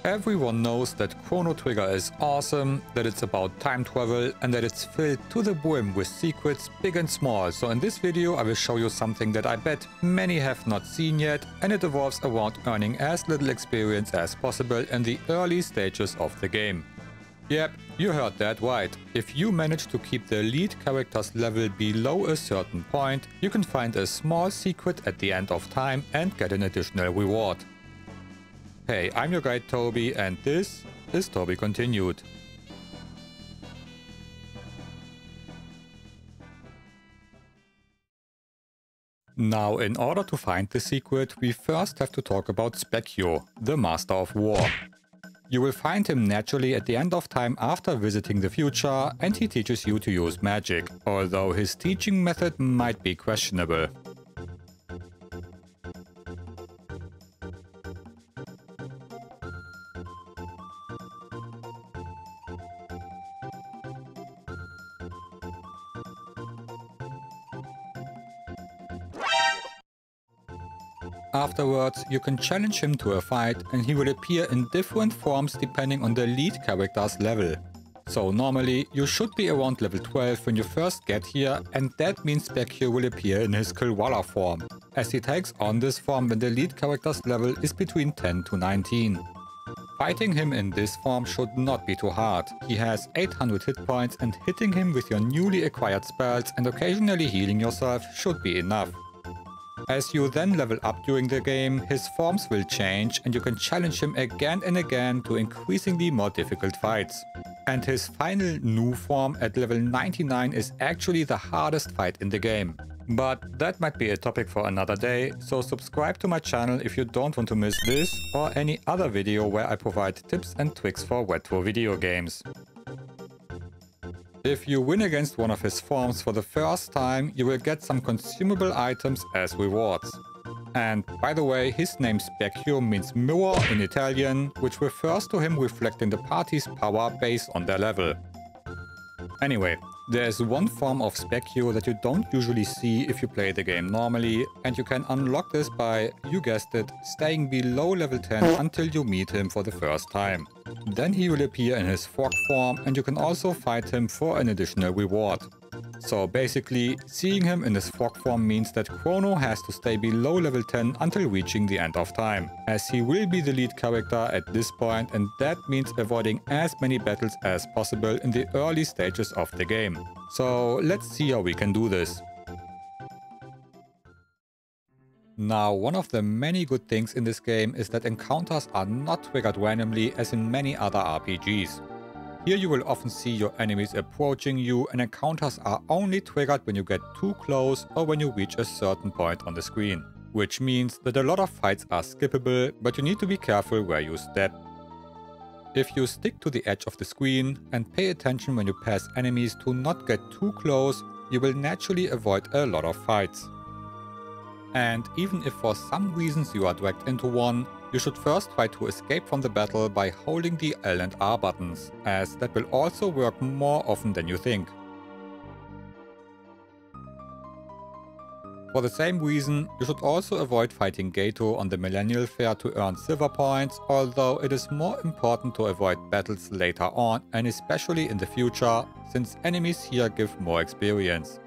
Everyone knows that Chrono Trigger is awesome, that it's about time travel, and that it's filled to the brim with secrets big and small. So in this video I will show you something that I bet many have not seen yet, and it revolves around earning as little experience as possible in the early stages of the game. Yep, you heard that right. If you manage to keep the lead character's level below a certain point, you can find a small secret at the end of time and get an additional reward. Hey, I'm your guide Tobi, and this is Tobi Continued. Now, in order to find the secret, we first have to talk about Spekkio, the Master of War. You will find him naturally at the end of time after visiting the future, and he teaches you to use magic, although his teaching method might be questionable. Afterwards, you can challenge him to a fight and he will appear in different forms depending on the lead character's level. So normally, you should be around level 12 when you first get here, and that means Spekkio will appear in his Kilwalla form, as he takes on this form when the lead character's level is between 10 to 19. Fighting him in this form should not be too hard. He has 800 hit points, and hitting him with your newly acquired spells and occasionally healing yourself should be enough. As you then level up during the game, his forms will change and you can challenge him again and again to increasingly more difficult fights. And his final new form at level 99 is actually the hardest fight in the game. But that might be a topic for another day, so subscribe to my channel if you don't want to miss this or any other video where I provide tips and tricks for retro video games. If you win against one of his forms for the first time, you will get some consumable items as rewards. And by the way, his name Spekkio means mirror in Italian, which refers to him reflecting the party's power based on their level. Anyway, there is one form of Spekkio that you don't usually see if you play the game normally, and you can unlock this by, you guessed it, staying below level 10 until you meet him for the first time. Then he will appear in his frog form, and you can also fight him for an additional reward. So basically, seeing him in his frog form means that Chrono has to stay below level 10 until reaching the end of time, as he will be the lead character at this point, and that means avoiding as many battles as possible in the early stages of the game. So let's see how we can do this. Now, one of the many good things in this game is that encounters are not triggered randomly as in many other RPGs. Here you will often see your enemies approaching you, and encounters are only triggered when you get too close or when you reach a certain point on the screen. Which means that a lot of fights are skippable, but you need to be careful where you step. If you stick to the edge of the screen and pay attention when you pass enemies to not get too close, you will naturally avoid a lot of fights. And even if for some reasons you are dragged into one, you should first try to escape from the battle by holding the L and R buttons, as that will also work more often than you think. For the same reason, you should also avoid fighting Gato on the Millennial Fair to earn silver points, although it is more important to avoid battles later on, and especially in the future, since enemies here give more experience.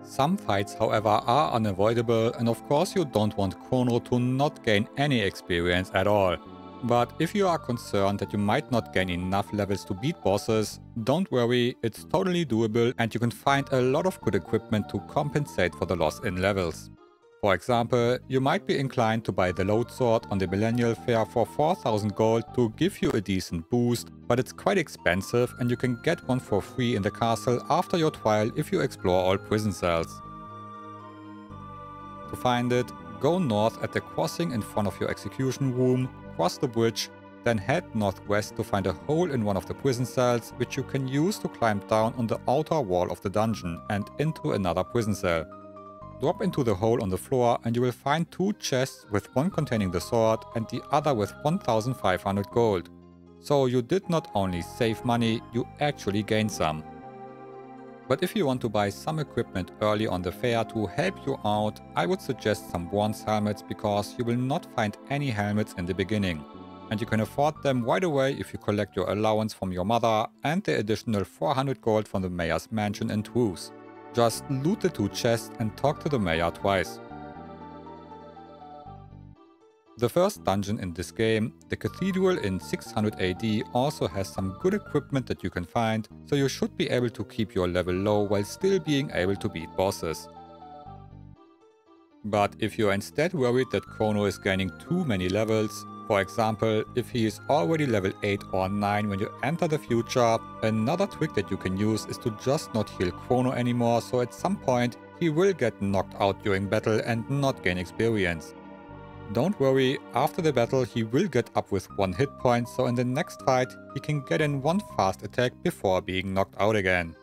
Some fights, however, are unavoidable, and of course you don't want Chrono to not gain any experience at all. But if you are concerned that you might not gain enough levels to beat bosses, don't worry, it's totally doable and you can find a lot of good equipment to compensate for the loss in levels. For example, you might be inclined to buy the Load Sword on the Millennial Fair for 4000 gold to give you a decent boost, but it's quite expensive and you can get one for free in the castle after your trial if you explore all prison cells. To find it, go north at the crossing in front of your execution room, cross the bridge, then head northwest to find a hole in one of the prison cells, which you can use to climb down on the outer wall of the dungeon and into another prison cell. Drop into the hole on the floor and you will find two chests, with one containing the sword and the other with 1500 gold. So you did not only save money, you actually gained some. But if you want to buy some equipment early on the fair to help you out, I would suggest some bronze helmets because you will not find any helmets in the beginning. And you can afford them right away if you collect your allowance from your mother and the additional 400 gold from the mayor's mansion in Truce. Just loot the 2 chests and talk to the mayor twice. The first dungeon in this game, the Cathedral in 600 AD, also has some good equipment that you can find, so you should be able to keep your level low while still being able to beat bosses. But if you are instead worried that Chrono is gaining too many levels, for example, if he is already level 8 or 9 when you enter the future, another trick that you can use is to just not heal Chrono anymore, so at some point he will get knocked out during battle and not gain experience. Don't worry, after the battle he will get up with 1 hit point, so in the next fight he can get in 1 fast attack before being knocked out again.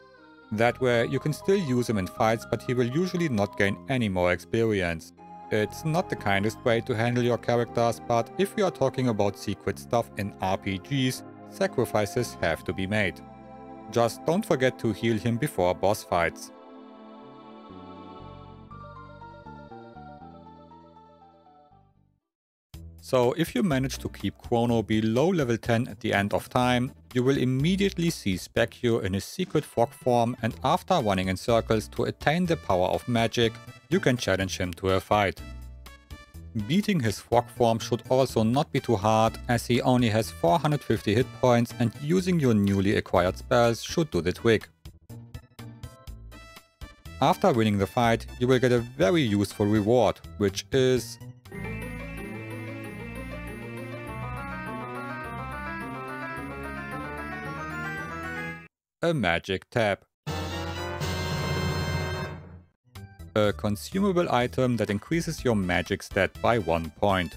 That way you can still use him in fights, but he will usually not gain any more experience. It's not the kindest way to handle your characters, but if we are talking about secret stuff in RPGs, sacrifices have to be made. Just don't forget to heal him before boss fights. So if you manage to keep Chrono below level 10 at the end of time, you will immediately see Spekkio in his secret frog form, and after running in circles to attain the power of magic, you can challenge him to a fight. Beating his frog form should also not be too hard, as he only has 450 hit points and using your newly acquired spells should do the trick. After winning the fight, you will get a very useful reward, which is a magic tab. A consumable item that increases your magic stat by 1 point.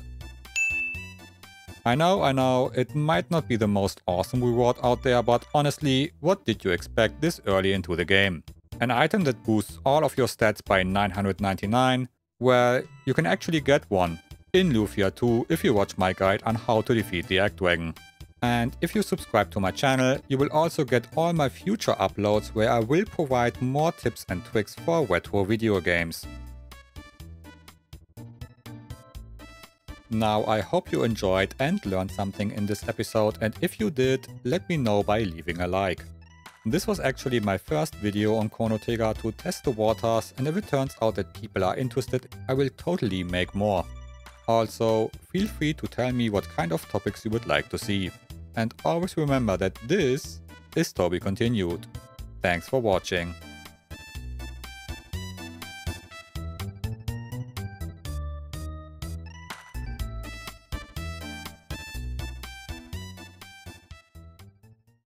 I know, it might not be the most awesome reward out there, but honestly, what did you expect this early into the game? An item that boosts all of your stats by 999? Well, you can actually get one in Lufia 2 if you watch my guide on how to defeat the Egg Dragon. And if you subscribe to my channel, you will also get all my future uploads where I will provide more tips and tricks for retro video games. Now I hope you enjoyed and learned something in this episode, and if you did, let me know by leaving a like. This was actually my first video on Chrono Trigger to test the waters, and if it turns out that people are interested, I will totally make more. Also, feel free to tell me what kind of topics you would like to see. And always remember that this is Tobi Continued. Thanks for watching.